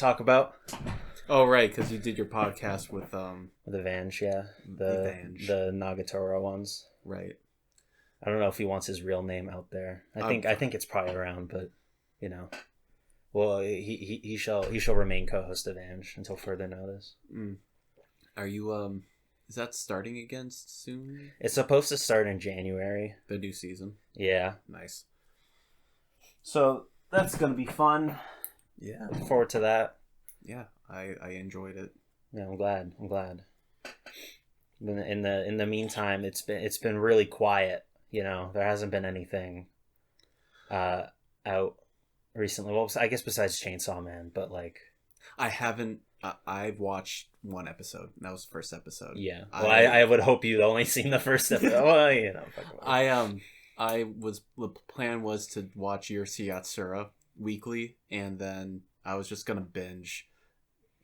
talk about? Oh, right, because you did your podcast with The Vange, yeah. the Vange. The Nagatoro ones. Right. I don't know if he wants his real name out there. I think it's probably around, but you know. Well, he shall remain co-host of Vange until further notice. Are you is that starting again soon? It's supposed to start in January. The new season. Yeah. Nice. So that's gonna be fun. Yeah. Look forward to that. Yeah, I enjoyed it. Yeah, I'm glad. In the meantime, it's been really quiet. You know, there hasn't been anything out recently. Well, I guess besides Chainsaw Man, but like I haven't. I've watched one episode. That was the first episode. Yeah. Well, I would hope you'd only seen the first episode. Well, you know. The plan was to watch Urusei Yatsura weekly, and then I was just gonna binge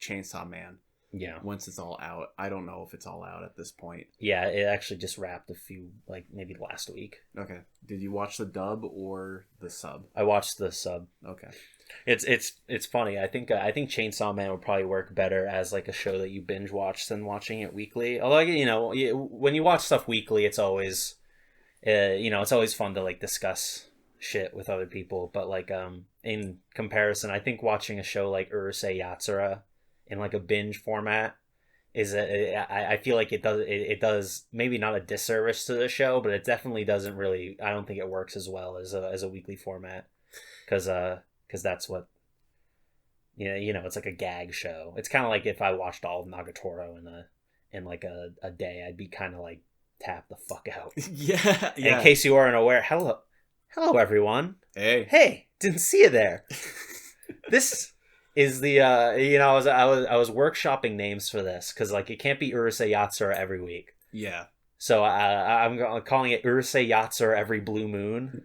Chainsaw Man. Yeah. Once it's all out. I don't know if it's all out at this point. Yeah, it actually just wrapped maybe last week. Okay. Did you watch the dub or the sub? I watched the sub. Okay. It's funny. I think Chainsaw Man would probably work better as like a show that you binge watch than watching it weekly. Although, you know, when you watch stuff weekly, it's always it's always fun to like discuss shit with other people, but like in comparison, I think watching a show like Urusei Yatsura in like a binge format I feel like it does maybe not a disservice to the show, but it definitely doesn't really. I don't think it works as well as a weekly format because that's what it's like a gag show. It's kind of like if I watched all of Nagatoro in like a day, I'd be kind of like tap the fuck out. Yeah. In case you aren't aware, hello everyone. Hey, didn't see you there. This is the I was workshopping names for this because like it can't be Urusei Yatsura every week. Yeah. So I'm calling it Urusei Yatsura every blue moon,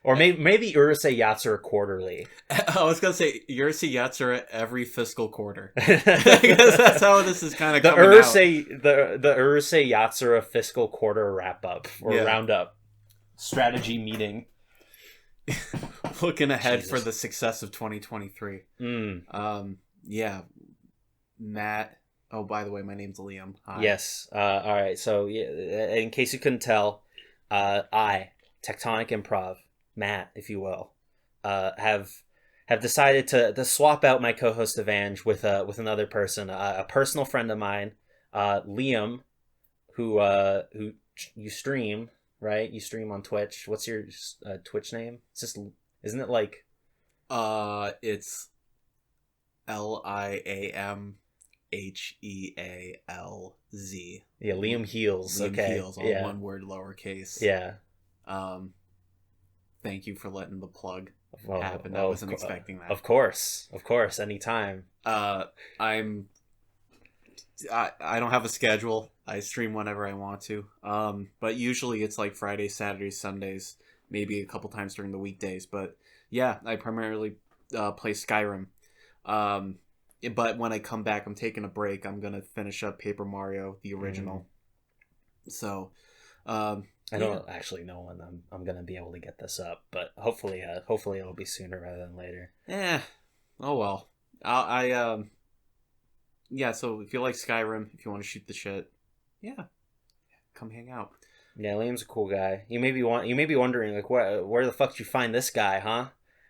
or maybe Urusei Yatsura quarterly. I was gonna say Urusei Yatsura every fiscal quarter because that's how this is kind of coming out. The Urusei Yatsura fiscal quarter wrap up or roundup strategy meeting. Looking ahead for the success of 2023. Yeah. Matt. Oh, by the way, my name's Liam. Hi. Yes. All right. So, in case you couldn't tell, I, Tectonic Improv, Matt, if you will, have decided to swap out my co-host Evange with another person, a personal friend of mine, Liam, who you stream. Right, you stream on Twitch. What's your Twitch name? It's just, isn't it like? It's LiamHealz. Yeah, Liam Heals. Okay, Heals, all one word, lowercase. Yeah. Thank you for letting the plug happen. I wasn't expecting that. Of course, anytime. I don't have a schedule. I stream whenever I want to. But usually it's like Fridays, Saturdays, Sundays, maybe a couple times during the weekdays. But yeah, I primarily play Skyrim. But when I come back, I'm taking a break. I'm gonna finish up Paper Mario, the original. So, I don't actually know when I'm gonna be able to get this up, but hopefully it'll be sooner rather than later. Oh well. Yeah, so if you like Skyrim, if you want to shoot the shit, come hang out. Yeah, Liam's a cool guy. You may be wondering like where the fuck did you find this guy, huh?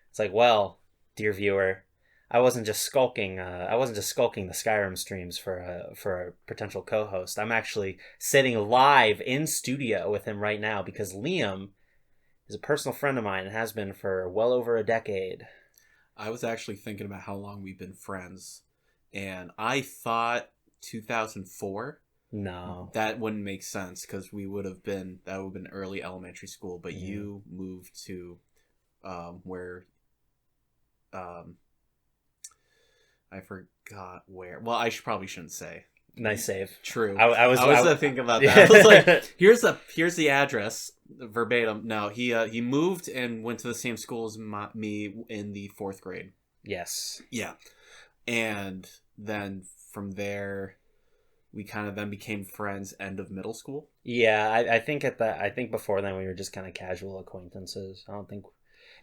It's like, well, dear viewer, I wasn't just skulking the Skyrim streams for a potential co-host. I'm actually sitting live in studio with him right now because Liam is a personal friend of mine and has been for well over a decade. I was actually thinking about how long we've been friends. And I thought 2004. No. That wouldn't make sense because that would have been early elementary school. But you moved to where I forgot where. Well, probably shouldn't say. Nice save. True. I was thinking about that. I was like, here's the address verbatim. No, he moved and went to the same school as me in the 4th grade. Yes. Yeah. And then from there, we kind of then became friends end of middle school. Yeah, I think before then we were just kind of casual acquaintances. I don't think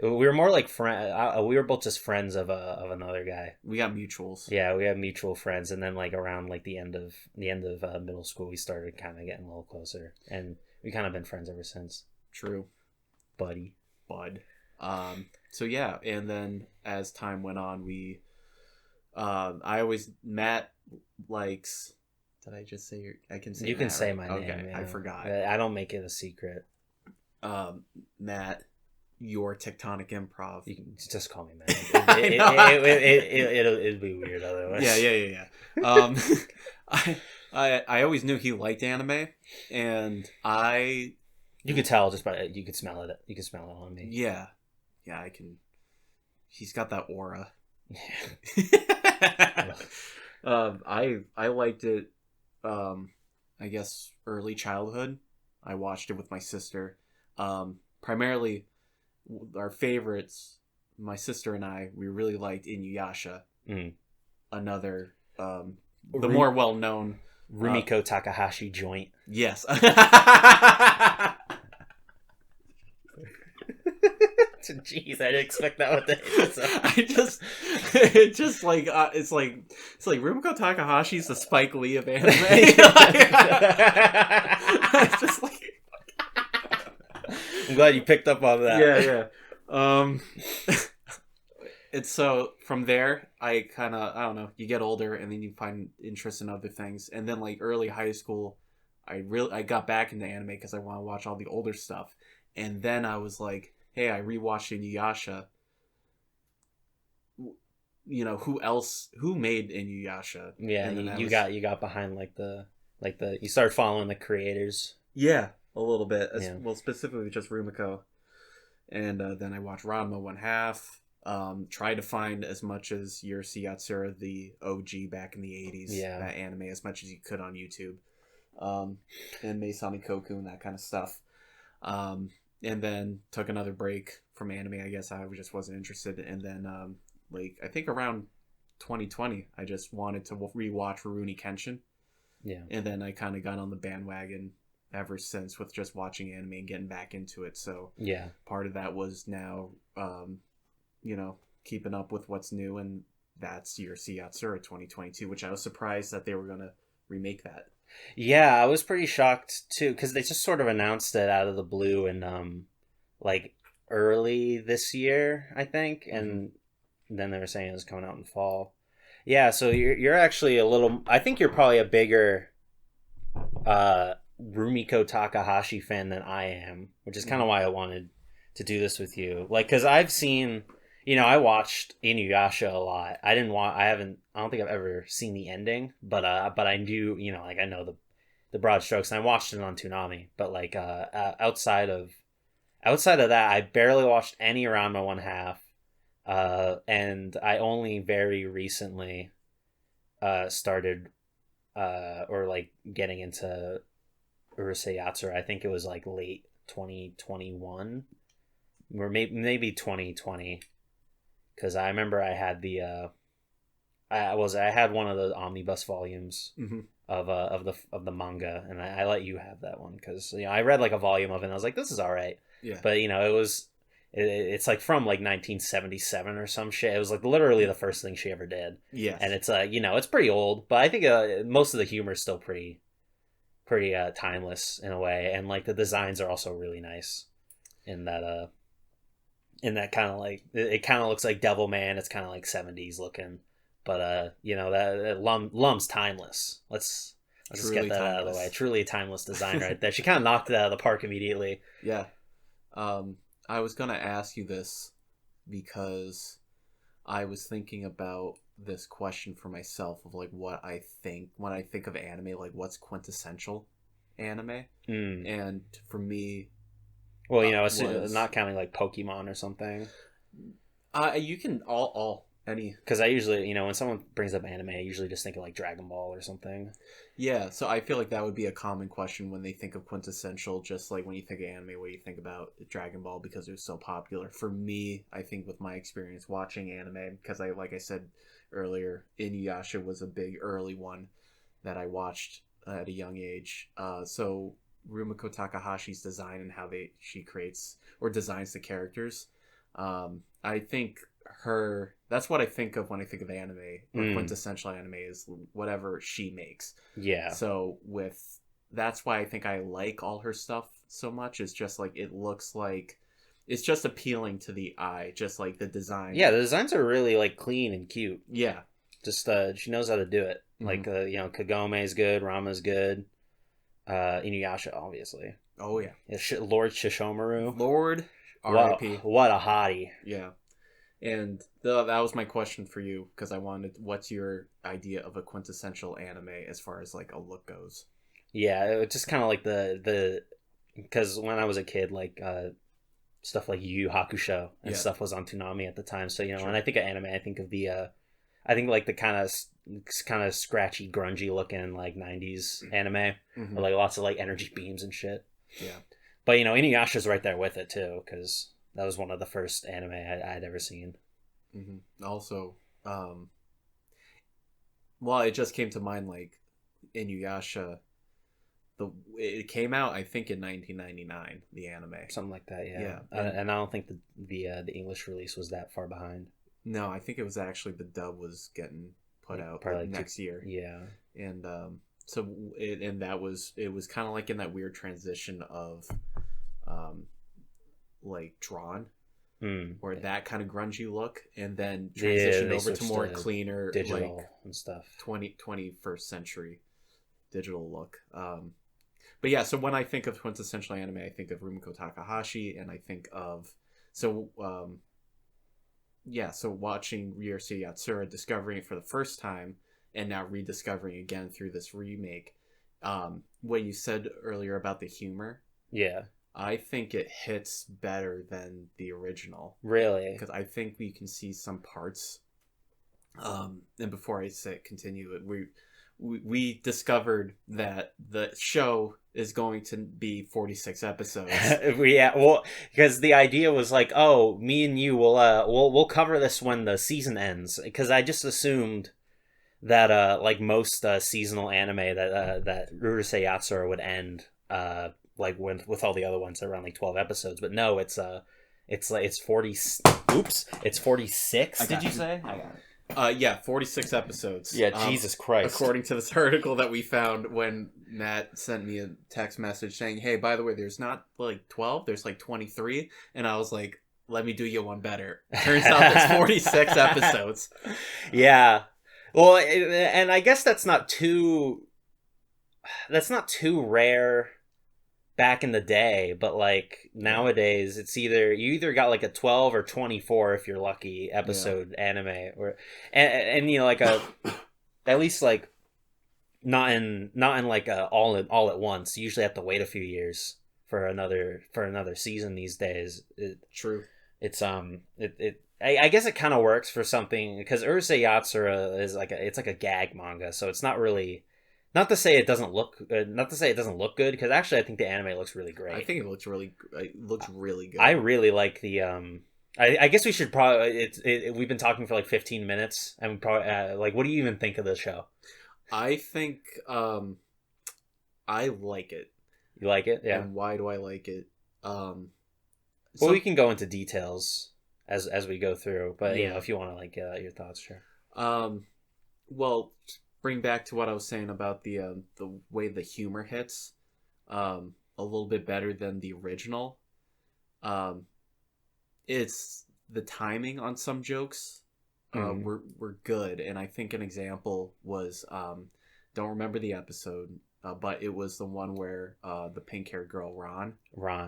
We were more like we were both just friends of another guy. We got mutuals. Yeah, we have mutual friends, and then like around like the end of middle school, we started kind of getting a little closer, and we kind of been friends ever since. True. Buddy. Bud. So yeah, and then as time went on, Matt likes. Did I just say I can say? You can Matt, say right? my name. Okay, I forgot. I don't make it a secret. Matt, your Tectonic Improv. You can just call me Matt. It'd be weird otherwise. Yeah. I always knew he liked anime, and You could tell just by you could smell it. You could smell it on me. Yeah, I can. He's got that aura. I liked it. I guess early childhood. I watched it with my sister. Primarily, our favorites. My sister and I, we really liked Inuyasha. Another, the more well known Rumiko Takahashi joint. Yes. Jeez, I didn't expect that one to hit. So. It's like Rumiko Takahashi's the Spike Lee of anime. It's just like. I'm glad you picked up on that. Yeah. It's so from there, I don't know. You get older, and then you find interest in other things, and then like early high school, I got back into anime because I want to watch all the older stuff, and then I was like, hey, I rewatched Inuyasha. Who made Inuyasha? Yeah, you got behind the you started following the creators. Yeah, a little bit. Yeah. Well, specifically just Rumiko, and then I watched Ranma 1/2. Tried to find as much as Urusei Yatsura, the OG back in the 80s, that anime, as much as you could on YouTube, and Meisami Koku and that kind of stuff. And then took another break from anime. I guess I just wasn't interested. And then, I think around 2020, I just wanted to rewatch Rurouni Kenshin. Yeah. And then I kind of got on the bandwagon ever since with just watching anime and getting back into it. So yeah, part of that was now, keeping up with what's new, and that's Urusei Yatsura 2022, which I was surprised that they were going to remake that. Yeah, I was pretty shocked too, because they just sort of announced it out of the blue and early this year, I think, and then they were saying it was coming out in fall. Yeah, so you're actually a little. I think you're probably a bigger Rumiko Takahashi fan than I am, which is kind of why I wanted to do this with you. Because I've seen, I watched Inuyasha a lot. I don't think I've ever seen the ending, but I do, I know the broad strokes, and I watched it on Toonami. But outside of that, I barely watched any Ranma 1/2, and I only very recently started getting into Urusei Yatsura. I think it was late 2021 or maybe 2020. Because I remember I had I had one of the omnibus volumes of the manga, and I let you have that one because I read a volume of it and I was like, this is all right. Yeah. But it's from 1977 or some shit. It was literally the first thing she ever did. Yes. And it's it's pretty old, but I think most of the humor is still pretty timeless in a way, and the designs are also really nice in that kind of it kind of looks like Devilman. It's kind of 70s looking, but that Lum's timeless. Let's just get that out of the way. Truly a timeless design right there. She kind of knocked it out of the park immediately. Yeah. I was gonna ask you this because I was thinking about this question for myself of what I think when I think of anime, what's quintessential anime. And for me, well, not counting Pokemon or something. You can all any, because I usually, when someone brings up anime, I usually just think of Dragon Ball or something. Yeah, so I feel like that would be a common question when they think of quintessential. Just when you think of anime, what do you think about Dragon Ball because it was so popular? For me, I think with my experience watching anime, because like I said earlier, Inuyasha was a big early one that I watched at a young age. So Rumiko Takahashi's design and how she creates or designs the characters, I think that's what I think of when I think of anime, or Mm. quintessential anime, is whatever she makes. Yeah. So that's why I think I like all her stuff so much. It's just like it looks like it's just appealing to the eye, just like the design. Yeah, the designs are really like clean and cute. Yeah. Just she knows how to do it. Mhm. Like Kagome is good, Rama's good. Inuyasha obviously. Oh yeah. Lord Shishomaru. Lord Wow, R.I.P. what a hottie. Yeah. And that was my question for you, because I wanted, what's your idea of a quintessential anime as far as like a look goes? Yeah, it was just kind of like the because when I was a kid, like stuff like Yu Yu Hakusho and Yeah. stuff was on Toonami at the time. So Sure. when I think of anime, I think of I think like the kind of scratchy, grungy looking like '90s anime, Mhm. with like lots of like energy beams and shit. Yeah. But Inuyasha's right there with it too, because that was one of the first anime I'd ever seen. Mm-hmm. Also, well, it just came to mind, like Inuyasha. It came out, I think, in 1999. The anime, Something like that, yeah. Yeah, And I don't think the English release was that far behind. no, I think it was actually the dub was getting put out Probably like like next year, Yeah. and so it was kind of like in that weird transition of, um, like drawn, or that kind of grungy look, and then transitioned they over to switched more to cleaner, digital like and stuff. 21st century digital look. But yeah, so when I think of quintessential anime, I think of Rumiko Takahashi, and I think of, so so watching Urusei Yatsura, discovering it for the first time, and now rediscovering again through this remake. What you said earlier about the humor, Yeah. I think it hits better than the original, Really? because I think we can see some parts. And before I continue, we discovered that the show is going to be 46 episodes. Yeah, well, because the idea was like, oh, me and you we'll cover this when the season ends. Because I just assumed that like most seasonal anime that Urusei Yatsura would end like with all the other ones around like 12 episodes. But no, it's like it's 40. Oops, it's 46. Did you say? I got it. Yeah, 46 episodes. Yeah, Jesus Christ. According to this article that we found when Matt sent me a text message saying, hey, by the way, there's not like 12, there's like 23. And I was like, let me do you one better. Turns out there's 46 episodes. Yeah. Well, and I guess that's not too rare back in the day, but like nowadays it's you either got like a 12 or 24 if you're lucky episode anime, or and like at least like not in like all at once. You usually have to wait a few years for another season these days. True. It's I guess it kind of works for something, because Urusei Yatsura is like it's like a gag manga, so it's not really, not to say it doesn't look good, because actually I think the anime looks really great. I think it looks really good. I really like the I guess we should probably we've been talking for like 15 minutes, and we probably like, what do you even think of the show? I think I like it. You like it? Yeah. And why do I like it? Well, we can go into details as we go through, but Yeah. if you want to like your thoughts, sure. Well, bring back to what I was saying about the way the humor hits, a little bit better than the original. It's the timing on some jokes were good, and I think an example was, don't remember the episode, but it was the one where the pink-haired girl Ron,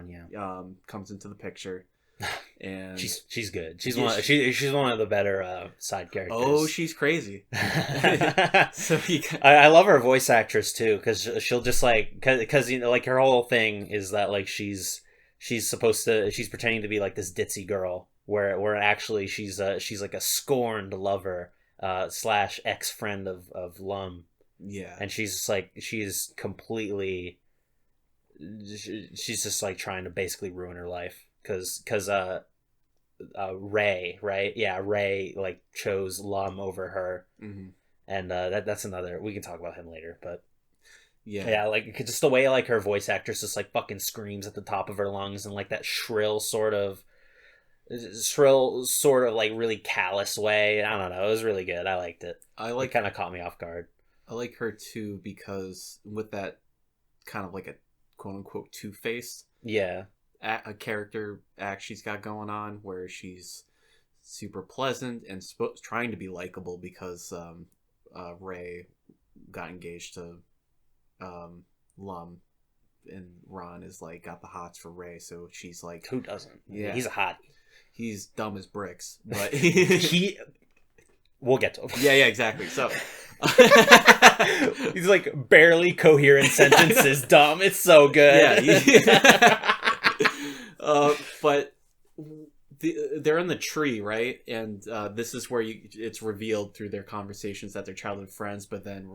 Yeah, comes into the picture. And she's good. She's one of the better side characters. Oh, she's crazy. So I love her voice actress too, because she'll just like, because like her whole thing is that like she's pretending to be like this ditzy girl, where actually she's like a scorned lover slash ex friend of Lum. Yeah, and she's completely, she's just like trying to basically ruin her life, because Ray, right? Yeah, Ray like chose Lum over her. mm-hmm. And that's another, we can talk about him later, but yeah, like just the way like her voice actress just like fucking screams at the top of her lungs, and like that shrill sort of shrill, sort of like really callous way. I don't know. It was really good. I liked it. It kind of caught me off guard. I like her too because with that kind of like a quote unquote two-faced a character act she's got going on, where she's super pleasant and trying to be likable because Ray got engaged to Lum, and Ron is like got the hots for Ray, so she's like, who doesn't? Yeah, he's a hottie. He's dumb as bricks, but we'll get to him. Yeah, exactly. So he's like barely coherent sentences, dumb. It's so good. Yeah. But they're in the tree, right? And this is where it's revealed through their conversations that they're childhood friends. But then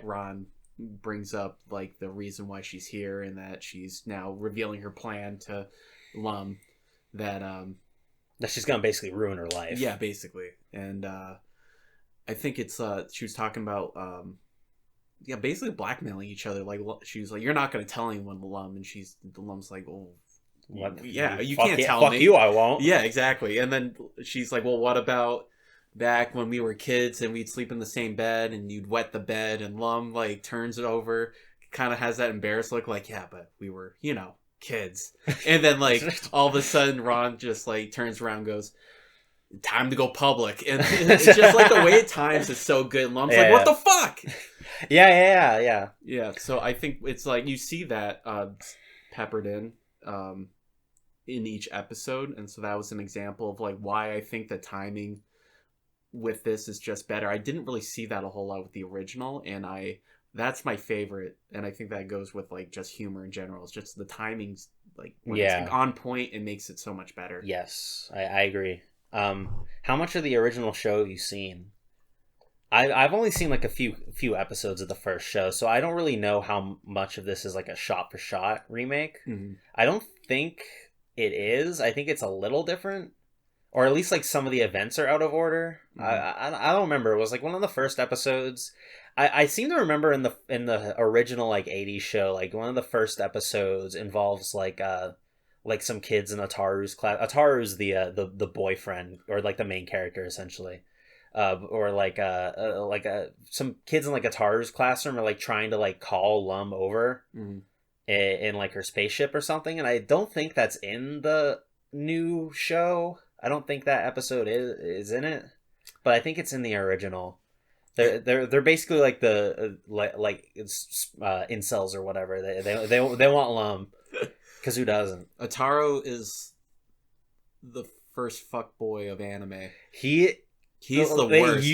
Ron brings up like the reason why she's here, and that she's now revealing her plan to Lum that she's gonna basically ruin her life. Yeah, basically. And I think it's she was talking about basically blackmailing each other. Like she was like, "You're not gonna tell anyone, Lum," and the Lum's like, "Oh, what? Yeah, you can't tell me." Fuck you, I won't. Yeah, exactly. And then she's like, "Well, what about back when we were kids and we'd sleep in the same bed and you'd wet the bed?" And Lum like turns it over, kind of has that embarrassed look, like, "Yeah, but we were, kids." And then like all of a sudden Ron just like turns around and goes, "Time to go public." And it's just like the way it times is so good. And Lum's like, "What the fuck?" Yeah. So I think it's like you see that peppered in each episode, and so that was an example of like why I think the timing with this is just better. I didn't really see that a whole lot with the original, and that's my favorite, and I think that goes with like just humor in general. It's just the timing's like when it's on point, it makes it so much better. Yes, I agree. How much of the original show have you seen? I've only seen like a few episodes of the first show, so I don't really know how much of this is like a shot for shot remake. Mm-hmm. I don't think it is. I think it's a little different, or at least like some of the events are out of order. Mm-hmm. I don't remember. It was like one of the first episodes. I seem to remember in the original like 80s show, like one of the first episodes involves like some kids in Ataru's class. Ataru's the boyfriend, or like the main character essentially. Or like some kids in like Ataru's classroom are like trying to like call Lum over in like her spaceship or something, and I don't think that's in the new show. I don't think that episode is in it, but I think it's in the original. They're basically like the incels or whatever. They want Lum, because who doesn't? Ataru is the first fuckboy of anime. He's the worst.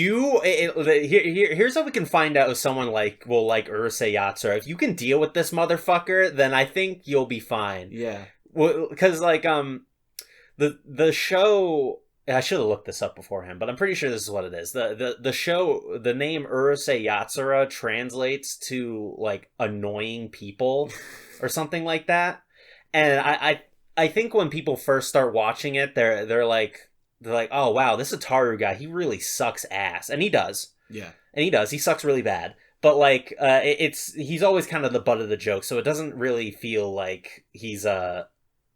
Here's how we can find out if someone like Urusei Yatsura. If you can deal with this motherfucker, then I think you'll be fine. Yeah. Well, because like the show, I should have looked this up beforehand, but I'm pretty sure this is what it is. The show, the name Urusei Yatsura translates to like annoying people or something like that. And I think when people first start watching it, they're like, "Oh wow, this Ataru guy, he really sucks ass," and he does. Yeah, and he does. He sucks really bad. But like, he's always kind of the butt of the joke, so it doesn't really feel like he's or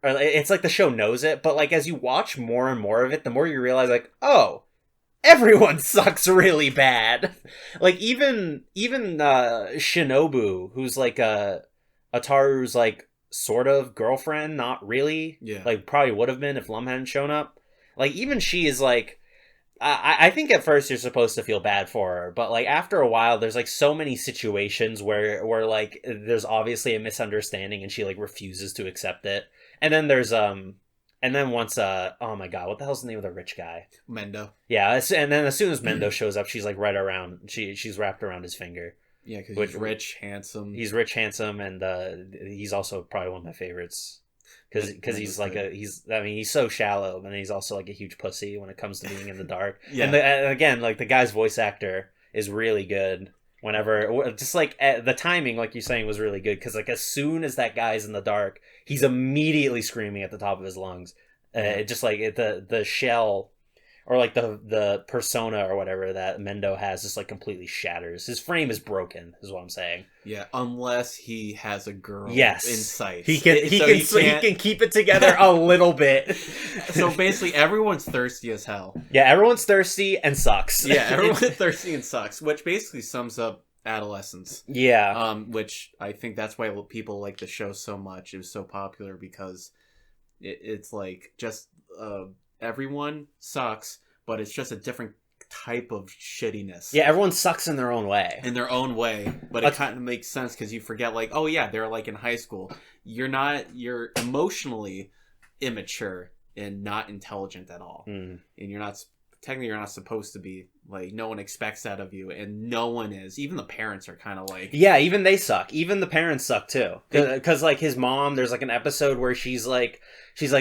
it's like the show knows it. But like, as you watch more and more of it, the more you realize, like, oh, everyone sucks really bad. Like even Shinobu, who's like Ataru's like sort of girlfriend, not really. Yeah, like probably would have been if Lum hadn't shown up. Like, even she is, like... I think at first you're supposed to feel bad for her, but, like, after a while, there's, like, so many situations where like, there's obviously a misunderstanding and she, like, refuses to accept it. And then there's, and then once, oh my god, what the hell's the name of the rich guy? Mendo. Yeah, and then as soon as Mendo shows up, she's, like, right around... She's wrapped around his finger. Yeah, because he's rich, handsome. He's rich, handsome, and he's also probably one of my favorites. Because he's like he's so shallow, and he's also like a huge pussy when it comes to being in the dark. Yeah. And again, like the guy's voice actor is really good. Whenever, just like the timing, like you're saying, was really good. Because like as soon as that guy's in the dark, he's immediately screaming at the top of his lungs. Just like the shell, or like the persona or whatever that Mendo has just like completely shatters. His frame is broken, is what I'm saying. Yeah, unless he has a girl Yes, in sight. he can keep it together a little bit. So basically, everyone's thirsty as hell. Yeah, everyone's thirsty and sucks. Yeah, everyone's thirsty and sucks, which basically sums up adolescence. Yeah. Which I think that's why people like the show so much. It was so popular because it's like just everyone sucks, but it's just a different type of shittiness. Yeah, everyone sucks in their own way. In their own way, but it kind of makes sense because you forget, like, oh yeah, they're like in high school. You're emotionally immature and not intelligent at all, and you're not supposed to be. Like, no one expects that of you, and no one is. Even the parents are kind of like, yeah, even they suck. Even the parents suck too, because like his mom, there's like an episode where she's like,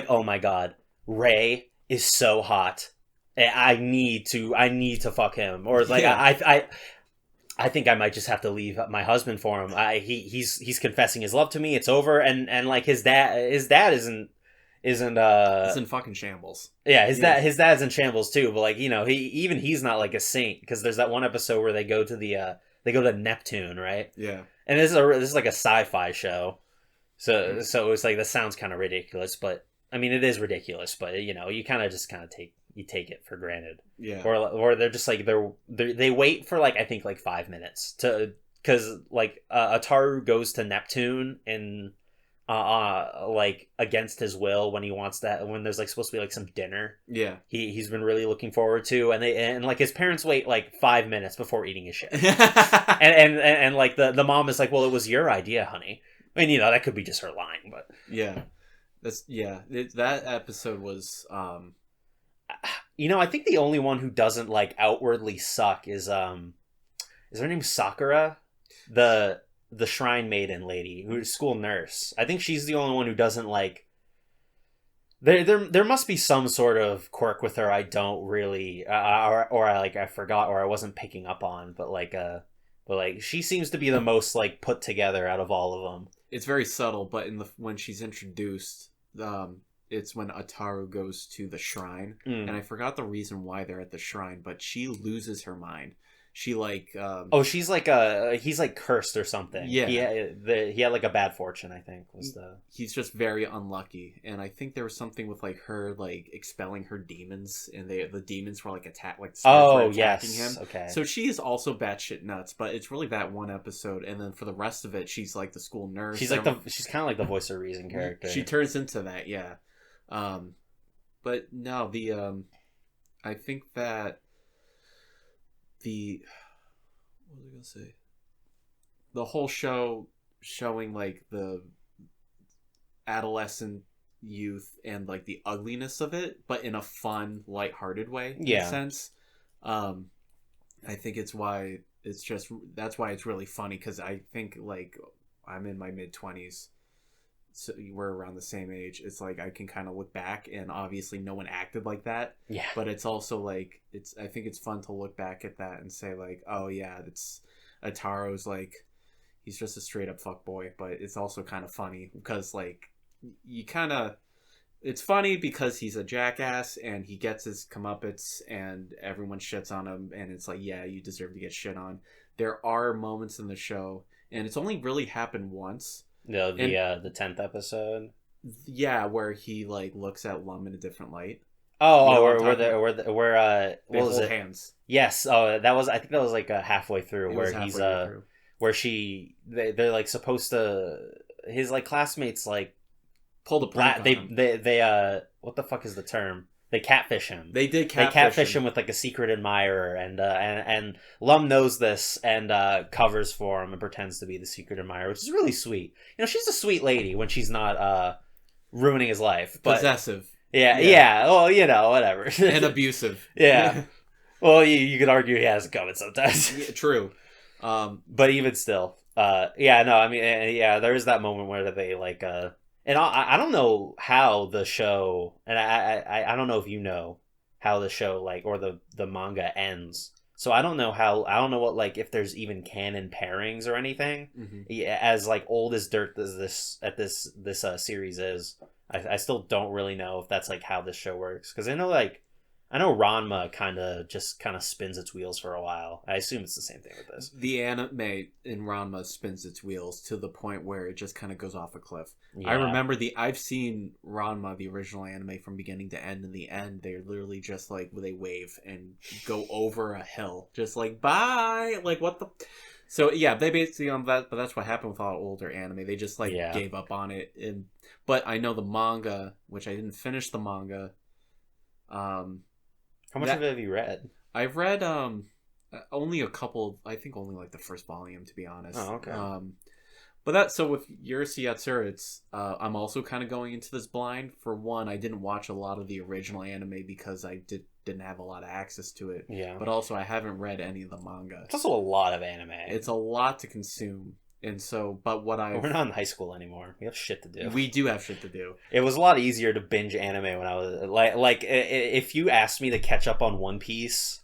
oh my god, Ray is so hot. I need to fuck him, or like I think I might just have to leave my husband for him. He's confessing his love to me. It's over, and like his dad isn't it's in fucking shambles. Yeah, his dad's in shambles too. But like, you know, he's not like a saint, because there's that one episode where they go to Neptune, right? Yeah, and this is like a sci-fi show, so it's like that sounds kind of ridiculous, but I mean it is ridiculous, but you know, you take it for granted. Yeah. Or they're just like they wait for like I think like 5 minutes because like Ataru goes to Neptune and like against his will when there's like supposed to be like some dinner. Yeah. He's been really looking forward to, and like his parents wait like 5 minutes before eating his shit. and like the mom is like, well, it was your idea, honey. I mean, you know, that could be just her lying, but yeah. That episode was you know, I think the only one who doesn't like outwardly suck is her name Sakura, the shrine maiden lady who's school nurse. I think she's the only one who doesn't like. There must be some sort of quirk with her I don't really or I forgot or I wasn't picking up on, but like she seems to be the most like put together out of all of them. It's very subtle, but when she's introduced, it's when Ataru goes to the shrine, and I forgot the reason why they're at the shrine, but she loses her mind. She like she's like he's like cursed or something. Yeah, he had like a bad fortune, I think he's just very unlucky, and I think there was something with like her like expelling her demons, and the demons were like attacking him. Okay, so she is also batshit nuts, but it's really that one episode, and then for the rest of it, she's like the school nurse. She's kind of like the voice of reason character. She turns into that, yeah. But no, I think that what was I gonna say? The whole show showing like the adolescent youth and like the ugliness of it, but in a fun, lighthearted way. In a sense. I think that's why it's really funny, because I think like I'm in my mid-20s. So we're around the same age. It's like I can kind of look back, and obviously no one acted like that. Yeah. But it's also like I think it's fun to look back at that and say like, oh yeah, it's Ataro's like he's just a straight up fuckboy. But it's also kind of funny because like it's funny because he's a jackass and he gets his comeuppance and everyone shits on him, and it's like, yeah, you deserve to get shit on. There are moments in the show, and it's only really happened once. No, the 10th episode. Yeah, where he like looks at Lum in a different light. Where they hold hands. Yes. Oh, I think that was like halfway through where they're like supposed to, his like classmates like pulled a prank on him. They what the fuck is the term? They catfish him. They catfish him with like a secret admirer, and Lum knows this and covers for him and pretends to be the secret admirer, which is really sweet. You know, she's a sweet lady when she's not ruining his life. But, possessive. Yeah. Well, you know, whatever. And abusive. Yeah. Well, you could argue he has it coming sometimes. Yeah, true. But even still, I mean, there is that moment where they like and I don't know how the show, and I don't know if you know how the show like or the manga ends. So I don't know what like if there's even canon pairings or anything. Mm-hmm. Yeah, as like old as dirt as this series is, I still don't really know if that's like how this show works, because I I know Ranma kind of spins its wheels for a while. I assume it's the same thing with this. The anime in Ranma spins its wheels to the point where it just kind of goes off a cliff. Yeah. I remember I've seen Ranma, the original anime, from beginning to end. In the end, they're literally just like they wave and go over a hill, just like bye. Like what the. So yeah, they basically that, but that's what happened with all older anime. They just gave up on it. But I know the manga, which I didn't finish the manga. How much of it have you read? I've read only a couple. I think only like the first volume, to be honest. Oh, okay. But so with Urusei Yatsura, it's I'm also kind of going into this blind. For one, I didn't watch a lot of the original anime because I didn't have a lot of access to it. Yeah. But also, I haven't read any of the manga. It's also a lot of anime. It's a lot to consume, and so. But we're not in high school anymore. We have shit to do. We do have shit to do. It was a lot easier to binge anime when I was like if you asked me to catch up on One Piece,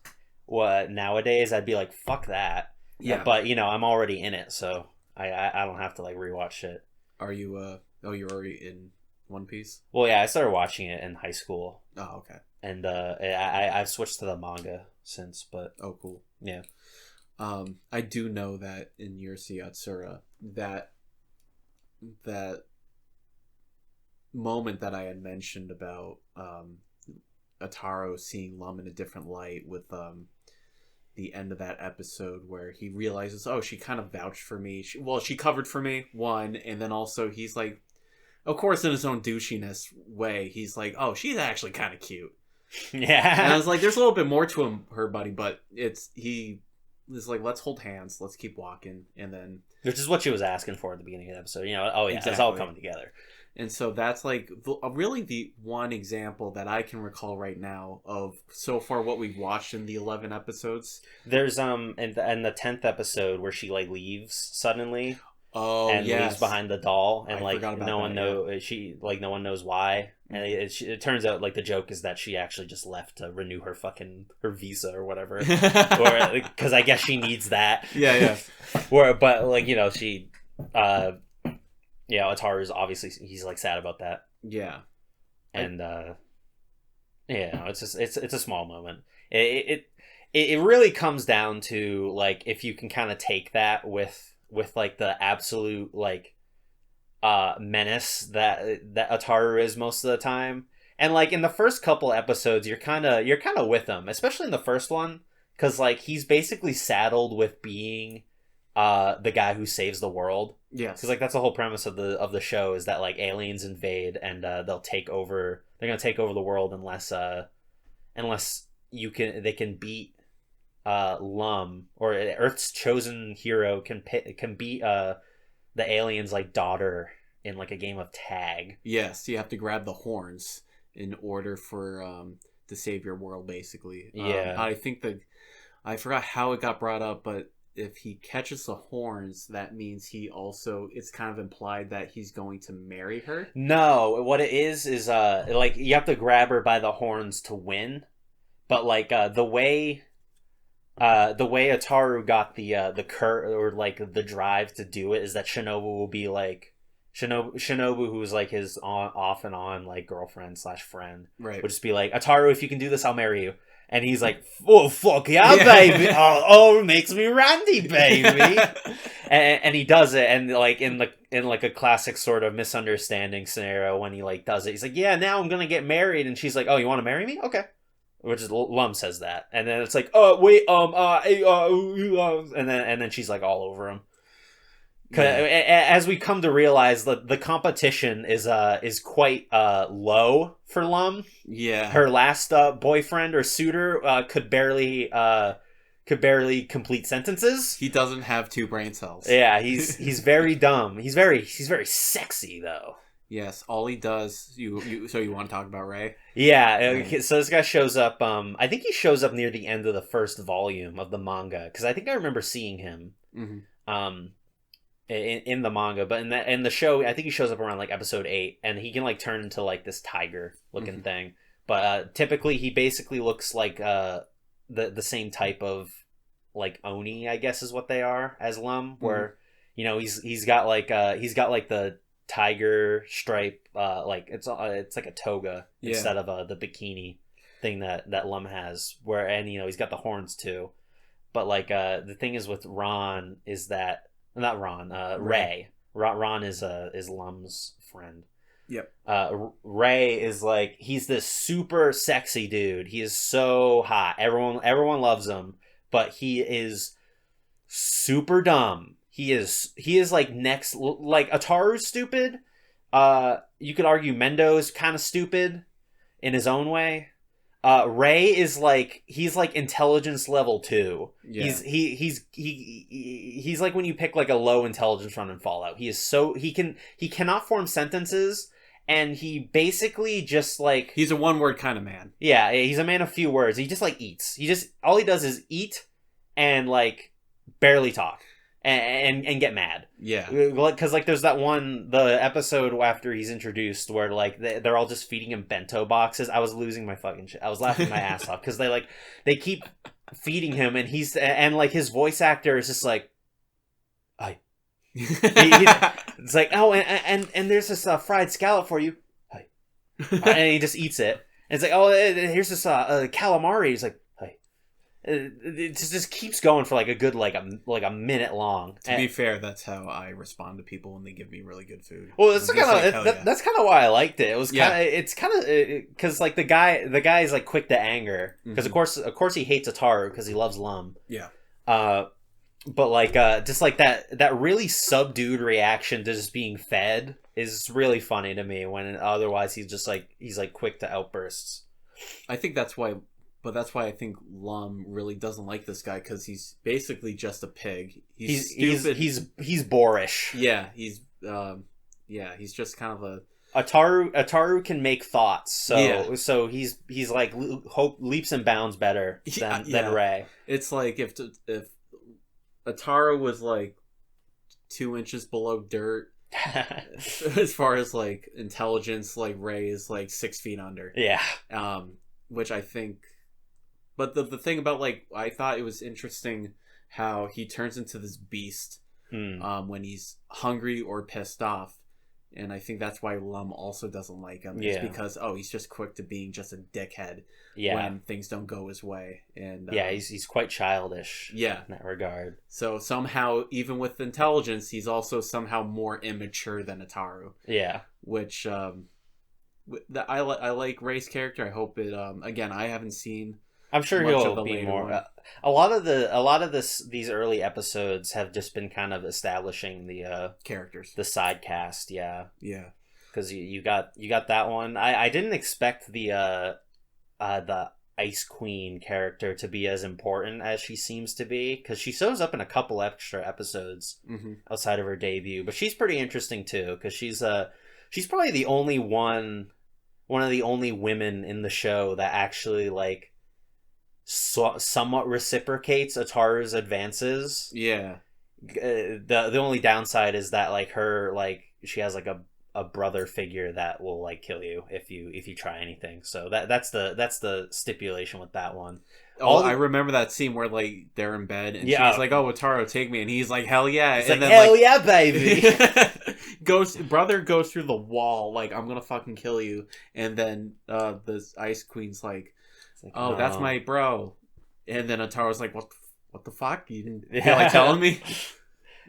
nowadays I'd be like fuck that. Yeah. But I'm already in it, so. I don't have to rewatch shit. Are you you're already in One Piece? Well, yeah, I started watching it in high school. Oh, okay. And I've switched to the manga since, but oh, cool. Yeah. I do know that in Urusei Yatsura that moment that I had mentioned about Ataru seeing Lum in a different light with the end of that episode where he realizes, oh, she kind of vouched for me. She covered for me, one, and then also he's like, of course, in his own douchiness way, he's like, oh, she's actually kind of cute. Yeah. And I was like, there's a little bit more to her, buddy, but he was like, let's hold hands, let's keep walking, and then... Which is what she was asking for at the beginning of the episode. Oh, yeah, exactly. It's all coming together. And so that's really the one example that I can recall right now of so far what we've watched in the 11 episodes. There's in the 10th episode where she leaves suddenly. Oh, and yes. leaves behind the doll, and no one knows why. And it turns out the joke is that she actually just left to renew her visa or whatever, or because I guess she needs that. Yeah. She. Yeah, Ataru's obviously he's sad about that. Yeah, and it's just it's a small moment. It really comes down to if you can kind of take that with the absolute menace that Ataru is most of the time, and in the first couple episodes you're kind of with him, especially in the first one, because he's basically saddled with being the guy who saves the world. Yes, because that's the whole premise of the show is that aliens invade and they'll take over. They're gonna take over the world unless they can beat Lum, or Earth's chosen hero can beat the aliens daughter in a game of tag. Yes, you have to grab the horns in order for to save your world, basically. Yeah, I think I forgot how it got brought up, but if he catches the horns, that means it's kind of implied that he's going to marry her. No, what it is you have to grab her by the horns to win, but the way Ataru got the the drive to do it is that Shinobu will be Shinobu, who's his off and on girlfriend / friend, right, would just be Ataru, if you can do this, I'll marry you. And he's like, oh, fuck yeah, baby. Oh, it makes me randy, baby. and he does it. And in a classic sort of misunderstanding scenario, when he does it, he's like, yeah, now I'm going to get married. And she's like, oh, you want to marry me? Okay. Which is Lum says that. And then it's wait, and then she's all over him. Yeah. As we come to realize, the competition is quite low for Lum. Yeah, her last boyfriend or suitor could barely complete sentences. He doesn't have 2 brain cells. Yeah, he's very dumb. He's very sexy though. Yes, all he does. So you want to talk about Ray? Yeah. So this guy shows up. I think he shows up near the end of the first volume of the manga, because I think I remember seeing him. Mm-hmm. In the manga, but in the show, I think he shows up around episode 8, and he can turn into this tiger looking mm-hmm. thing. But typically, he basically looks like the same type of Oni, I guess is what they are, as Lum, where he's got the tiger stripe, it's like a toga instead of the bikini. thing that Lum has, where and he's got the horns too. But like the thing is with Ron is that not Ron, Ray. Ron is Lum's friend. Yep. Ray is like he's this super sexy dude. He is so hot. Everyone loves him, but he is super dumb. He is like next like Ataru's stupid. You could argue Mendo's kind of stupid in his own way. Ray is like he's like intelligence level 2. Yeah. He's like when you pick like a low intelligence run in Fallout. He cannot form sentences, and he basically just like he's a one-word kind of man. Yeah, he's a man of few words. He just like eats. All he does is eat and like barely talk. And get mad. Yeah. Because, like, there's the episode after he's introduced where, like, they're all just feeding him bento boxes. I was losing my fucking shit. I was laughing my ass off because they keep feeding him and, like, his voice actor is just like, "Hi." It's like, "Oh, and there's this fried scallop for you." "Hi." And he just eats it. And it's like, "Oh, here's this calamari." He's like, it just keeps going for like a good like a minute long. To be fair, that's how I respond to people when they give me really good food. Well, that's kind of why I liked it. It was kind of because like the guy is like quick to anger because of course he hates Ataru because he loves Lum. Yeah. But like just like that really subdued reaction to just being fed is really funny to me when otherwise he's like quick to outbursts. I think that's why. But that's why I think Lum really doesn't like this guy because he's basically just a pig. He's stupid. He's boorish. Yeah, he's just kind of a Ataru can make thoughts, so he's like leaps and bounds better than Ray. It's like if Ataru was like 2 inches below dirt as far as like intelligence, like Ray is like 6 feet under. Yeah. Which I think. But the thing about, like, I thought it was interesting how he turns into this beast when he's hungry or pissed off. And I think that's why Lum also doesn't like him. It's because, he's just quick to being just a dickhead when things don't go his way. And he's quite childish in that regard. So somehow, even with intelligence, he's also somehow more immature than Ataru. Yeah. Which, I like Ray's character. I hope it, again, I haven't seen... I'm sure he'll be more. A lot of these early episodes have just been kind of establishing the characters, the side cast. Yeah. Because you got that one. I didn't expect the Ice Queen character to be as important as she seems to be because she shows up in a couple extra episodes outside of her debut, but she's pretty interesting too because she's probably the only one of the only women in the show that actually like. Somewhat reciprocates Ataru's advances. Yeah. The only downside is that like her like she has like a brother figure that will like kill you if you try anything. So that's the stipulation with that one. I remember that scene where like they're in bed and she's like, "Oh, Ataru, take me," and he's like, "Hell yeah!" He's and like, then, "Hell yeah, baby!" Brother goes through the wall like, "I'm gonna fucking kill you," and then the Ice Queen's like. Like, oh, no. That's my bro. And then Ataru's like, what the fuck? You didn't feel like telling me?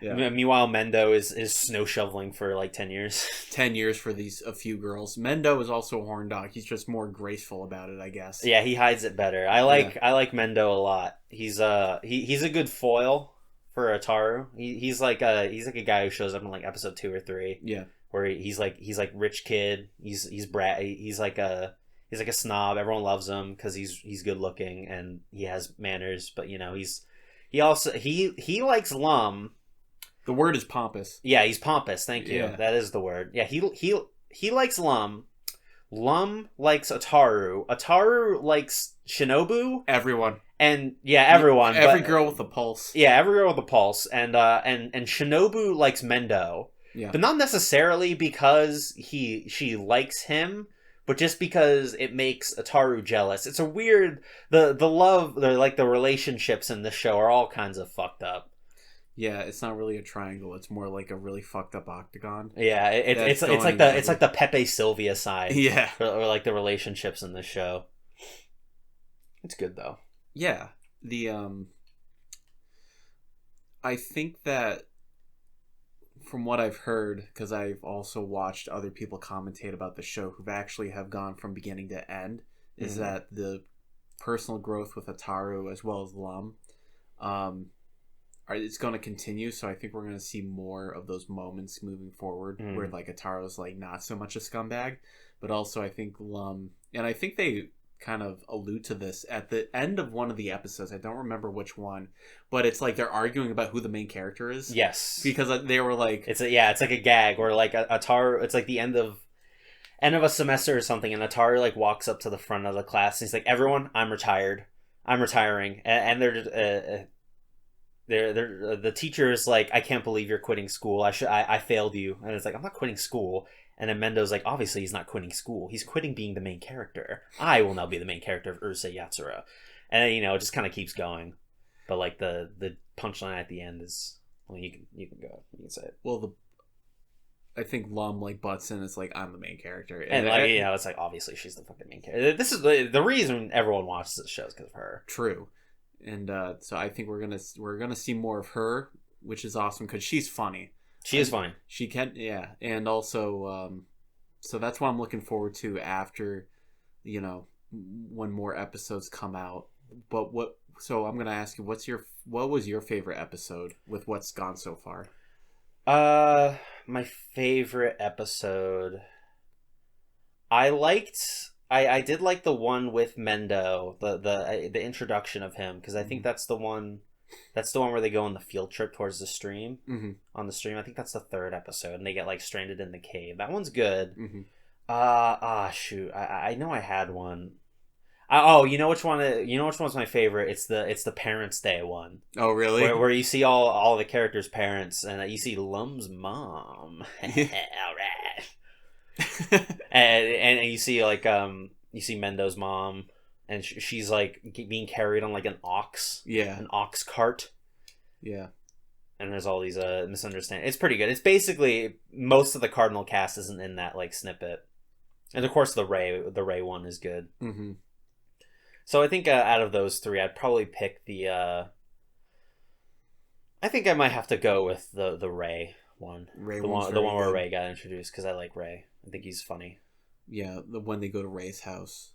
Yeah. Meanwhile, Mendo is snow shoveling for like 10 years. 10 years for a few girls. Mendo is also a horn dog. He's just more graceful about it, I guess. Yeah, he hides it better. I like Mendo a lot. He's a good foil for Ataru. He's like a guy who shows up in like episode 2 or 3. Yeah. Where he's like rich kid. He's brat. He's like a snob. Everyone loves him because he's good looking and he has manners. But he likes Lum. The word is pompous. Yeah, he's pompous. Thank you. Yeah. That is the word. Yeah, he likes Lum. Lum likes Ataru. Ataru likes Shinobu. Everyone. And everyone. Every girl with a pulse. Yeah, every girl with a pulse. And Shinobu likes Mendo. Yeah. But not necessarily because she likes him. But just because it makes Ataru jealous. It's a weird... The love, the relationships in this show are all kinds of fucked up. Yeah, it's not really a triangle. It's more like a really fucked up octagon. Yeah, it's like the Pepe Sylvia side. Yeah. Or like the relationships in this show. It's good though. Yeah, I think that from what I've heard, because I've also watched other people commentate about the show who've actually have gone from beginning to end, is that the personal growth with Ataru as well as Lum, it's going to continue. So I think we're going to see more of those moments moving forward, where like Ataru's like not so much a scumbag, but also I think Lum, and I think they kind of allude to this at the end of one of the episodes. I don't remember which one, but it's like they're arguing about who the main character is. Yes, because they were like, it's like a gag, or like Ataru. It's like the end of a semester or something, and Ataru like walks up to the front of the class and he's like, "Everyone, I'm retiring," and they're the teacher is like, "I can't believe you're quitting school. I failed you," and it's like, "I'm not quitting school." And then Mendo's like, obviously he's not quitting school. He's quitting being the main character. I will now be the main character of Urusei Yatsura. And, it just kind of keeps going. But, like, the punchline at the end is... Well, you can go. You can say it. Well, I think Lum, like, butts in. It's like, I'm the main character. And, like, it's like, obviously she's the fucking main character. This is the reason everyone watches this show is because of her. True. And so I think we're gonna see more of her, which is awesome because she's funny. She is funny. She can, yeah. And also, so that's what I'm looking forward to after, when more episodes come out. But so I'm going to ask you, what was your favorite episode with what's gone so far? My favorite episode, I did like the one with Mendo, the introduction of him, because I think that's the one where they go on the field trip towards the stream. On the stream. I think that's the third episode, and they get like stranded in the cave. That one's good. Shoot, I know I had one. You know which one? You know which one's my favorite? It's the Parents' Day one. Oh, really? Where you see all the characters' parents, and you see Lum's mom. All right. and you see like you see Mendo's mom. And she's like being carried on like an ox cart. Yeah. And there's all these misunderstandings. It's pretty good. It's basically most of the Cardinal cast isn't in that like snippet, and of course the Ray one is good. So I think out of those three, I'd probably pick the. I think I might have to go with the Ray one. The one where Ray got introduced, because I like Ray. I think he's funny. Yeah, the when they go to Ray's house.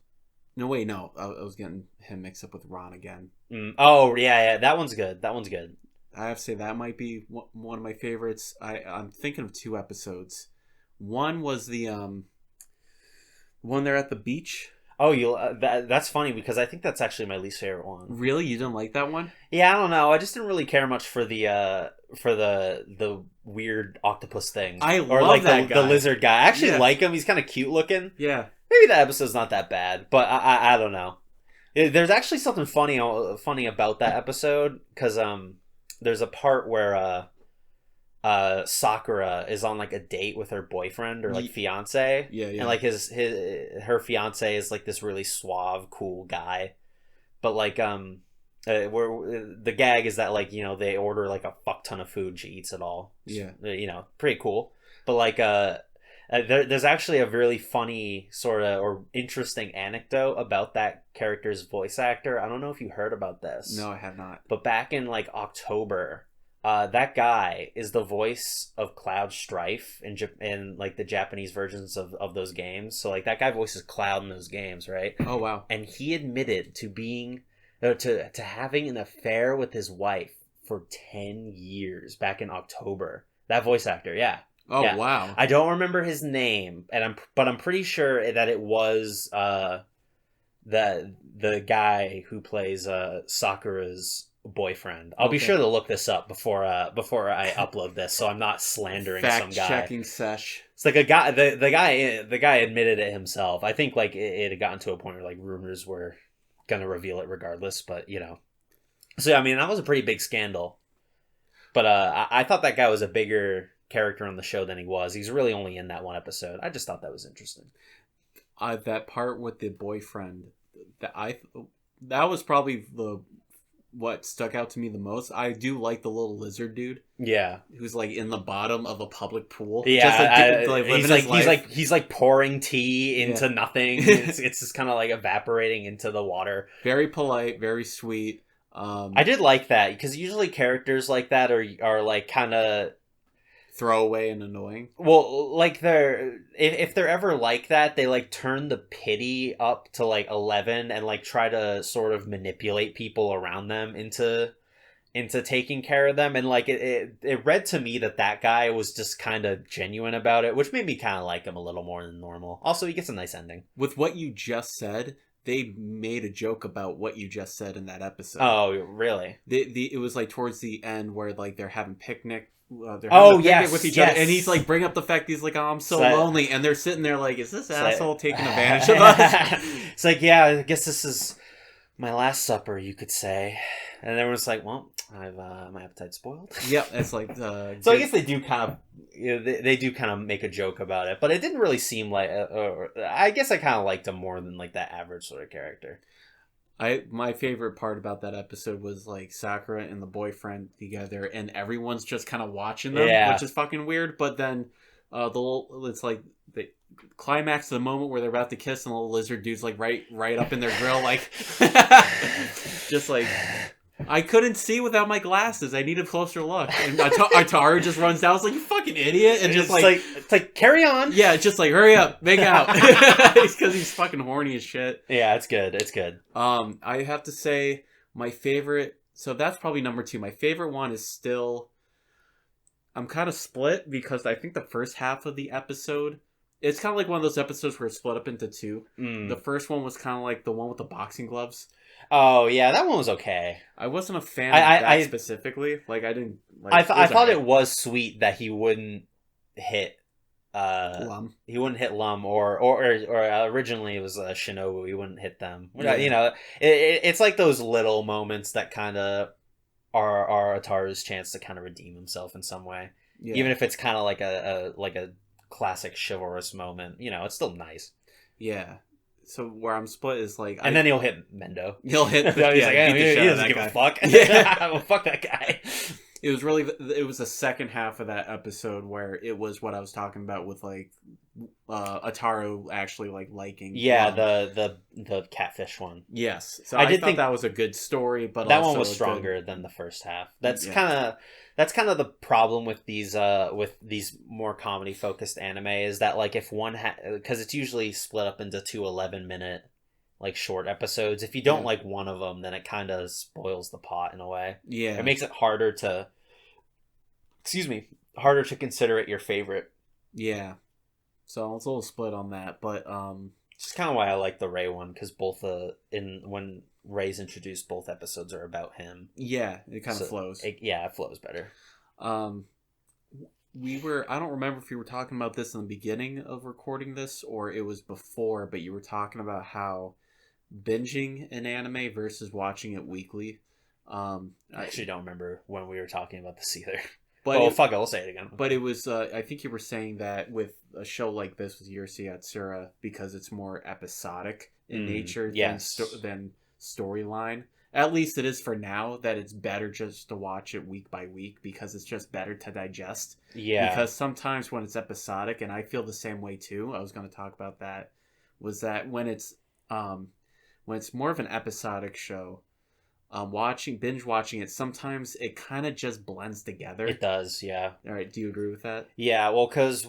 No, wait, no. I was getting him mixed up with Ron again. Oh, yeah. That one's good. I have to say that might be one of my favorites. I'm thinking of two episodes. One was the one they're at the beach. Oh, that's funny, because I think that's actually my least favorite one. Really? You didn't like that one? Yeah, I don't know. I just didn't really care much for the weird octopus thing. I love that guy. The lizard guy. I actually like him. He's kind of cute looking. Yeah. Maybe that episode's not that bad, but I don't know. There's actually something funny about that episode, because there's a part where Sakura is on like a date with her boyfriend or like fiance. Yeah. And like her fiance is like this really suave, cool guy, but like where the gag is that like they order like a fuck ton of food, she eats it all. Yeah. Pretty cool, but like there's actually a really funny sort of or interesting anecdote about that character's voice actor. I don't know if you heard about this. No, I have not. But back in like October, that guy is the voice of Cloud Strife in like the Japanese versions of those games. So like that guy voices Cloud in those games, right? Oh wow! And he admitted to being to having an affair with his wife for 10 years back in October. That voice actor, yeah. Oh yeah. Wow! I don't remember his name, but I'm pretty sure that it was the guy who plays Sakura's boyfriend. I'll be sure to look this up before I upload this, so I'm not slandering some guy. Fact-checking sesh. It's like a guy. The guy admitted it himself. I think like it had gotten to a point where like rumors were gonna reveal it regardless, but So I mean, that was a pretty big scandal. But I thought that guy was a bigger character on the show than he was. He's really only in that one episode. I just thought that was interesting. That part with the boyfriend, that was probably what stuck out to me the most, I do like the little lizard dude. Yeah, Who's like in the bottom of a public pool. yeah. Just He's like pouring tea into nothing. It's just kind of like evaporating into the water. Very polite, very sweet. I did like that because usually characters like that are like kind of throwaway and annoying. Well, like if they're ever like that, they like turn the pity up to like 11 and like try to sort of manipulate people around them into taking care of them. And like it read to me that guy was just kind of genuine about it, which made me kind of like him a little more than normal. Also, he gets a nice ending. With what you just said, they made a joke about what you just said in that episode. Oh, really? It was like towards the end where like they're having picnic. Yes, with each other, and he's like bring up the fact he's like, oh, I'm so lonely, and they're sitting there like, is this asshole taking advantage of us? It's like, yeah, I guess this is my last supper, you could say. And everyone's like, well, I've my appetite spoiled. Yep, it's like so I guess they do kind of they do kind of make a joke about it, but it didn't really seem like I guess I kind of liked him more than like that average sort of character. My favorite part about that episode was like Sakura and the boyfriend together, and everyone's just kind of watching them, which is fucking weird. But then it's like the climax of the moment where they're about to kiss, and the little lizard dude's like right up in their grill, like just like. I couldn't see without my glasses. I need a closer look. And Ataru just runs down. I was like, you fucking idiot. And just it's like, carry on. Yeah, just like, hurry up. Make out. Because he's fucking horny as shit. Yeah, it's good. It's good. I have to say, my favorite... So that's probably number 2. My favorite one is still... I'm kind of split because I think the first half of the episode... It's kind of like one of those episodes where it's split up into 2. The first one was kind of like the one with the boxing gloves. Oh yeah, that one was okay. I wasn't a fan of that specifically. Like I didn't. Like, I thought it was sweet that he wouldn't hit Lum. He wouldn't hit Lum or originally it was Shinobu. He wouldn't hit them. Yeah. You know, it's like those little moments that kind of are Ataru's chance to kind of redeem himself in some way. Yeah. Even if it's kind of like a classic chivalrous moment. You know, it's still nice. Yeah. So where I'm split is like, and then he'll hit Mendo. He'll hit. He's like, he doesn't give a fuck. Yeah, well, fuck that guy. It was the second half of that episode where it was what I was talking about with like Ataru actually like liking. Yeah, the catfish one. Yes, so I thought that was a good story, but that one was stronger than the first half. That's kind of the problem with these more comedy focused anime is that like if one because it's usually split up into 2 11-minute like short episodes. If you don't like one of them, then it kind of spoils the pot in a way. Yeah, it makes it harder to consider it your favorite. Yeah, so it's a little split on that, but it's kind of why I like the Ray one because both when Ray's introduced, both episodes are about him. Yeah, it kind of flows. It flows better. I don't remember if you were talking about this in the beginning of recording this or it was before, but you were talking about how binging an anime versus watching it weekly. I actually don't remember when we were talking about this either. But fuck it, I'll say it again. But it was, I think you were saying that with a show like this with Urusei Yatsura, because it's more episodic in nature than storyline. At least it is for now, that it's better just to watch it week by week because it's just better to digest. Yeah. Because sometimes when it's episodic, and I feel the same way too, I was going to talk about that, was that when it's more of an episodic show, binge watching it, sometimes it kind of just blends together. It does, yeah. All right, do you agree with that? Yeah, well, because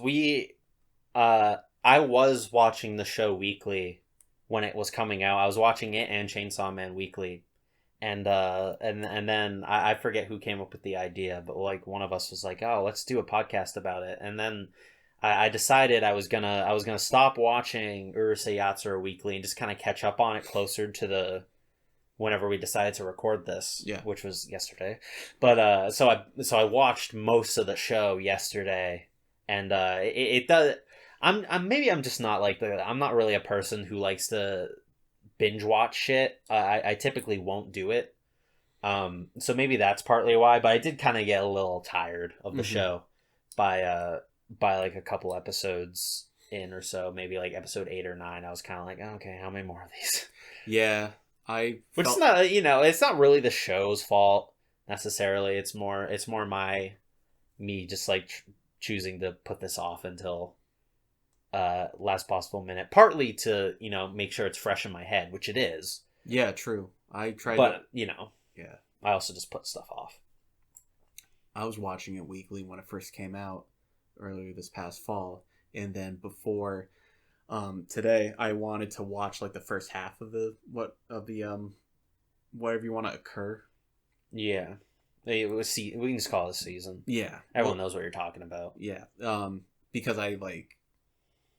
I was watching the show weekly when it was coming out. I was watching it and Chainsaw Man weekly, and then I forget who came up with the idea, but like one of us was like, "Oh, let's do a podcast about it," and then I decided I was gonna stop watching Urusei Yatsura weekly and just kind of catch up on it closer to the whenever we decided to record this, which was yesterday. But so I watched most of the show yesterday, and it does. I'm just not like I'm not really a person who likes to binge watch shit. I typically won't do it. So maybe that's partly why. But I did kind of get a little tired of the show by like a couple episodes in or so. Maybe like episode 8 or 9. I was kind of like, oh, okay, how many more of these? Yeah. Which is not, it's not really the show's fault necessarily. It's more me just like choosing to put this off until last possible minute, partly to make sure it's fresh in my head, which it is. Yeah, true. But yeah, I also just put stuff off. I was watching it weekly when it first came out earlier this past fall, and then before today I wanted to watch like the first half of the whatever you want to occur. Yeah, we can just call it a season. Yeah, everyone knows what you're talking about. Yeah, because I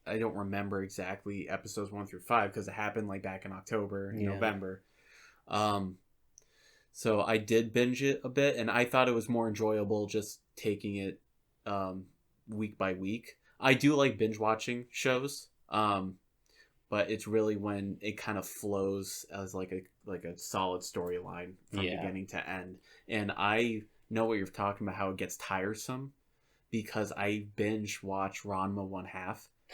don't remember exactly episodes 1 through 5 because it happened like back in October, November. So I did binge it a bit, and I thought it was more enjoyable just taking it week by week. I do like binge watching shows, but it's really when it kind of flows as like a solid storyline from beginning to end. And I know what you're talking about, how it gets tiresome, because I binge watch Ranma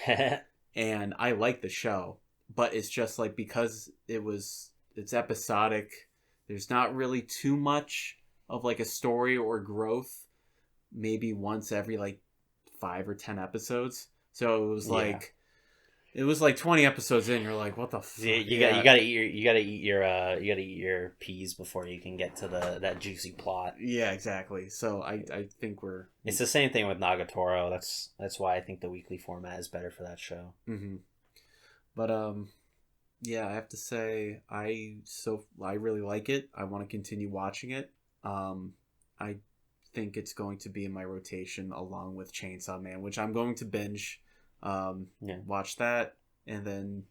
1/2, and I like the show, but it's just like because it's episodic. There's not really too much of like a story or growth, maybe once every like 5 or 10 episodes. So it was like 20 episodes in. You're like, what the fuck? You gotta eat your peas before you can get to that juicy plot. Yeah, exactly. So I think it's the same thing with Nagatoro. That's why I think the weekly format is better for that show. Mm-hmm. But yeah, I have to say I really like it. I want to continue watching it. I think it's going to be in my rotation along with Chainsaw Man, which I'm going to binge. Watch that, and then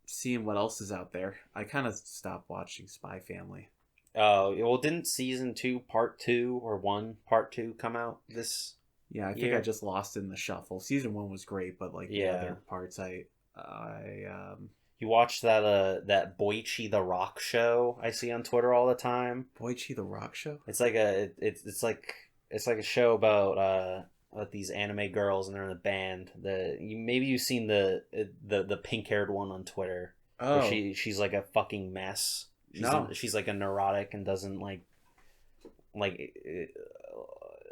seeing what else is out there. I kind of stopped watching Spy Family. Well, didn't season 2 part 2 or 1 part 2 come out this I think I just lost in the shuffle. Season 1 was great, but like the other parts you watched that Boichi the Rock show I see on Twitter all the time. Boichi the Rock show? It's like it's like a show about these anime girls, and they're in a band. Maybe you've seen the pink-haired one on Twitter. Oh, where she's like a fucking mess. She's like a neurotic and doesn't like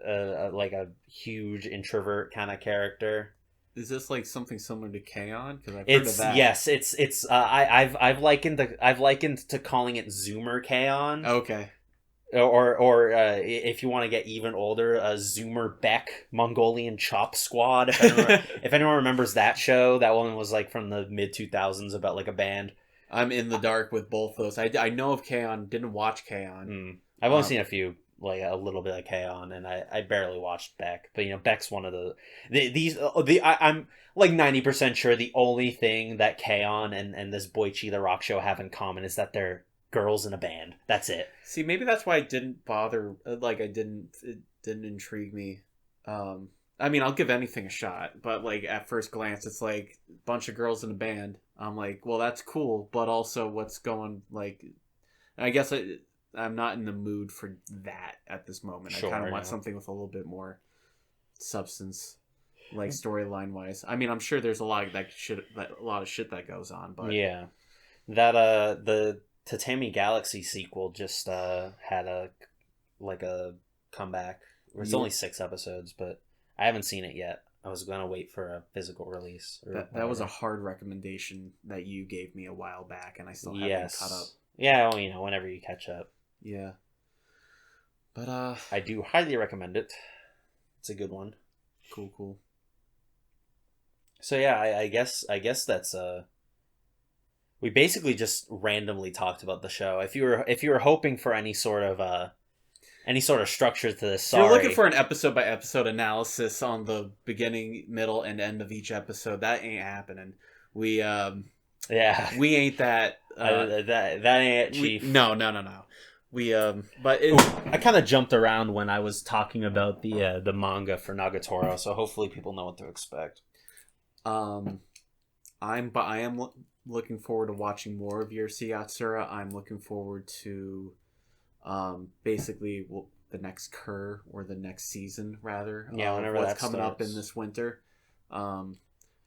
a huge introvert kind of character. Is this like something similar to K-On? Because I've heard of that. Yes, it's I've likened to calling it Zoomer K-On. Okay. Or if you want to get even older, Zoomer Beck Mongolian Chop Squad. If anyone remembers that show, that one was like from the mid 2000s about like a band. I'm in the dark with both those. I know of K-On, didn't watch K-On. I've only seen a few, like a little bit of K-On, and I barely watched Beck. But Beck's one of I'm like 90% sure the only thing that K-On and this Boichi the Rock show have in common is that they're girls in a band. That's it. See, maybe that's why it didn't bother. Like it didn't intrigue me. I mean, I'll give anything a shot, but like at first glance, it's like a bunch of girls in a band. I'm like, well, that's cool, but also what's going like? I guess I'm not in the mood for that at this moment. Sure, I kind of want something with a little bit more substance, like storyline wise. I mean, I'm sure there's a lot of shit that goes on, but yeah, that the Tatami Galaxy sequel just had a comeback. It's only 6 episodes, but I haven't seen it yet. I was gonna wait for a physical release. That was a hard recommendation that you gave me a while back, and I still haven't caught up. Yeah, well, whenever you catch up. Yeah. But I do highly recommend it. It's a good one. Cool. So yeah, I guess that's we basically just randomly talked about the show. If you were hoping for any sort of structure to this, sorry. If you're looking for an episode by episode analysis on the beginning, middle, and end of each episode, that ain't happening. We ain't that. That ain't it, Chief. No. We but I kind of jumped around when I was talking about the manga for Nagatoro, so hopefully people know what to expect. I am looking forward to watching more of Urusei Yatsura. I'm looking forward to basically the next cur or the next season rather. Whenever what's that coming starts. up in this winter.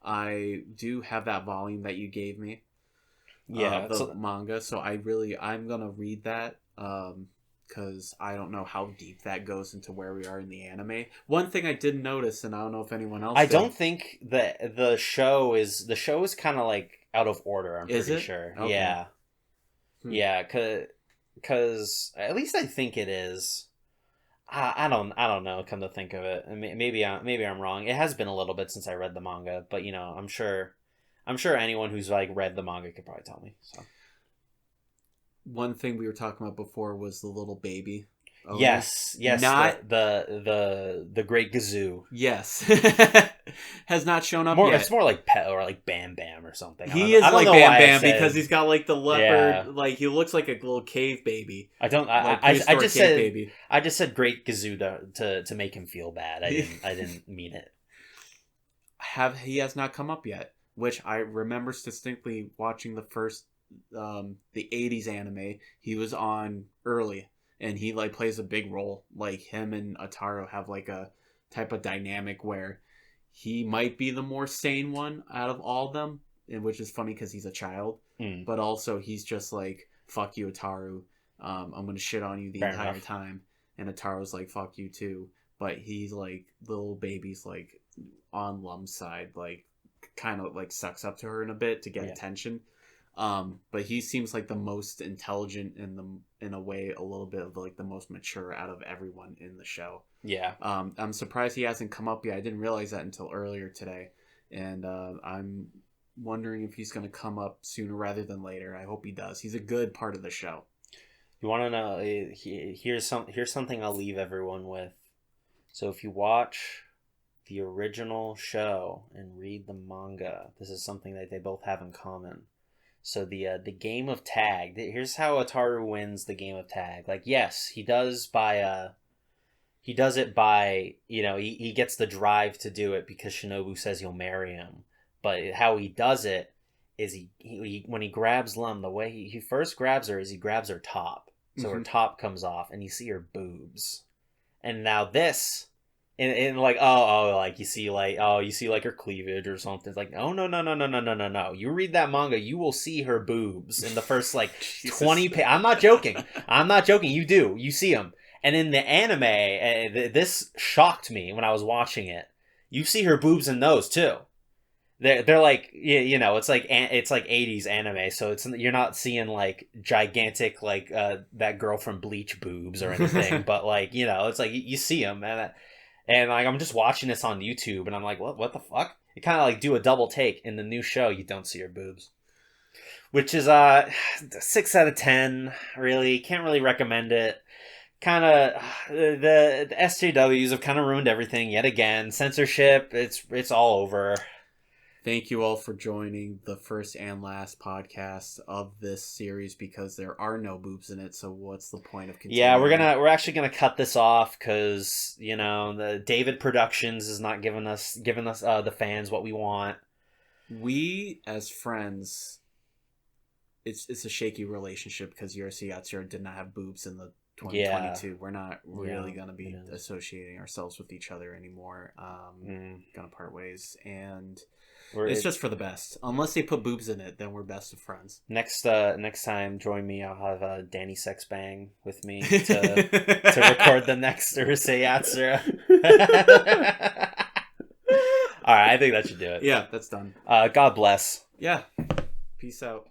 I do have that volume that you gave me. Yeah, the manga. So I'm gonna read that because I don't know how deep that goes into where we are in the anime. One thing I did notice, and I don't know if anyone else I did, don't think that the show is kind of like out of order. I'm is pretty it? sure. Okay. Yeah, yeah, cause at least I think it is. I don't know. Come to think of it, maybe I'm wrong. It has been a little bit since I read the manga, but I'm sure anyone who's like read the manga could probably tell me. So one thing we were talking about before was the little baby. Oni. yes, Not the Great Gazoo. yes, has not shown up More yet. It's more like Pet or like Bam Bam or something. He is I don't like know Bam why Bam because he's got like the leopard. Yeah. Like he looks like a little cave baby. I don't. Like I prehistoric just cave said baby. I just said Great Gazoo to make him feel bad. I didn't mean it. He has not come up yet, which I remember distinctly watching the first the 80s anime. He was on early and he like plays a big role. Like him and Ataru have like a type of dynamic where he might be the more sane one out of all of them, and which is funny because he's a child, but also he's just like, fuck you, Ataru, I'm gonna shit on you the Fair entire enough. time, and Ataru's like, fuck you too, but he's like, little baby's like on Lum's side, like kind of like sucks up to her in a bit to get attention. But he seems like the most intelligent in a way, a little bit of like the most mature out of everyone in the show. Yeah. I'm surprised he hasn't come up yet. I didn't realize that until earlier today, and I'm wondering if he's going to come up sooner rather than later. I hope he does. He's a good part of the show. You want to know? Here's something I'll leave everyone with. So if you watch the original show and read the manga, this is something that they both have in common. So the game of tag. Here's how Ataru wins the game of tag. Like, yes, he does it by, he gets the drive to do it because Shinobu says he'll marry him. But how he does it is he when he grabs Lum, the way he first grabs her is he grabs her top. So her top comes off and you see her boobs. And now this, and like, like you see like her cleavage or something. It's like, oh, no. You read that manga, you will see her boobs in the first like 20 pages. I'm not joking. You do. You see them. And in the anime, this shocked me when I was watching it. You see her boobs in those too. They're like, it's like 80s anime, so you're not seeing like gigantic like that girl from Bleach boobs or anything, but like, it's like you see them, and like I'm just watching this on YouTube and I'm like, what the fuck? You kind of like do a double take. In the new show, you don't see her boobs, which is 6 out of 10. Really can't really recommend it. Kind of the SJWs have kind of ruined everything yet again. Censorship, it's all over. Thank you all for joining the first and last podcast of this series because there are no boobs in it. So what's the point of continuing? Yeah, we're actually gonna cut this off because the David Productions is not giving us the fans what we want. We as friends, it's a shaky relationship because Urusei Yatsura did not have boobs in the 2022. Yeah. We're not really gonna be associating ourselves with each other anymore. Gonna part ways and. It's just for the best. Unless they put boobs in it, then we're best of friends. Next time, join me. I'll have Danny Sexbang with me to record the next Urusei Yatsura. All right, I think that should do it. Yeah, that's done. God bless. Yeah. Peace out.